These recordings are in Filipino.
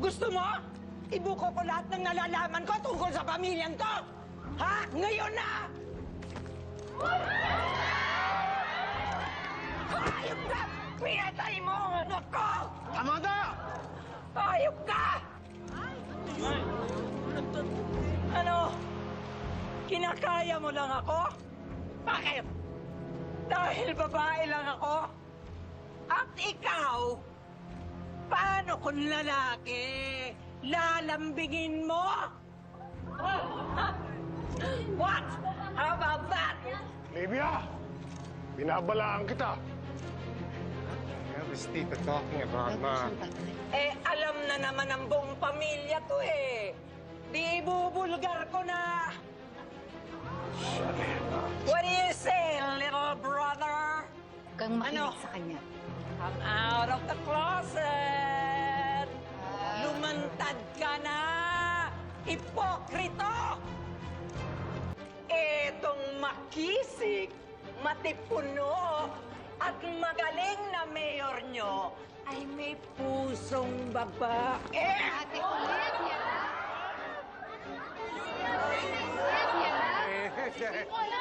Gusto mo? Ibuko ko lahat ng nalalaman ko tungkol sa pamilyang to! Ha? Ngayon na! Hayop ka! Pinatay mo ang anak ko! Tama na! Hayop ka! Ano? Kinakaya mo lang ako? Bakit? Dahil babae lang ako? At ikaw, paano kung lalaki? Lalambingin mo? What? How about that? Livia! Binabalaan kita. What is Tita talking about, Ma? Eh, alam na naman ng buong pamilya to eh. Di ibubulgar ko na. What do you say, little brother? Huwag kang makinig sa kanya. I'm out of the closet! Lumantad ka na! Ipokrito! Etong makisig, matipuno, at magaling na mayor nyo ay may pusong babae! Ate, ulit yan na.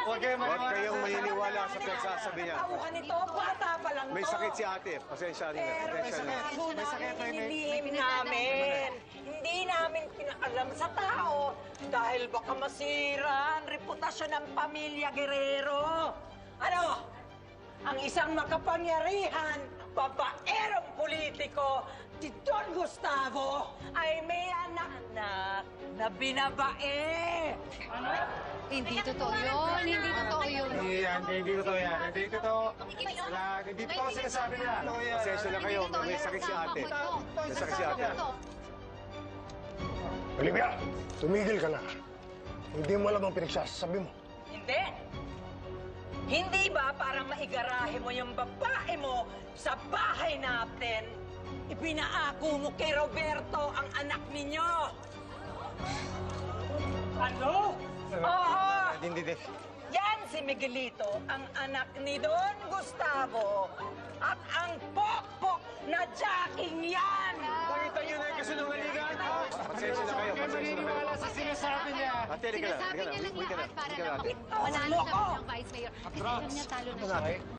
Huwag kayong maniniwala sa pinagsasabi niya. Tauhan nito, bata pa lang May to. sakit si ate. Pasensya rin. Pero Pasensya na. may sakit hindi namin pinaalam sa tao dahil baka masira ang reputasyon ng pamilya Guerrero. Ano? Ang isang makapangyarihan, babaerong politiko, si Don Gustavo, ay may anak-anak na binabae. Ano? Hindi totoo yun. Hindi totoo yun. Hindi totoo yan. Hindi totoo. Hindi totoo sinasabi niya. Pasensya na kayo. May sakit si ate. May sakit si ate. Olivia, tumigil ka na. Hindi mo alam ang pinagsasabi mo. Hindi. Hindi ba para maigarahe mo yung babae mo sa bahay natin, ipinaako mo kay Roberto ang anak ninyo? Ano? Oo! Hindi. Yan si Miguelito, ang anak ni Don Gustavo. At ang pokpok na jacking yan! Nakita niyo na yung kasinungalingan? Pasensya na kayo. Pasensya na kayo. sa sinasabi niya. Ate, halika na. Sinasabi niya lang Halika na. yan para Halika na. lang Ito, manalo mo kami ko! ng vice mayor. Kasi alam niya talo na siya.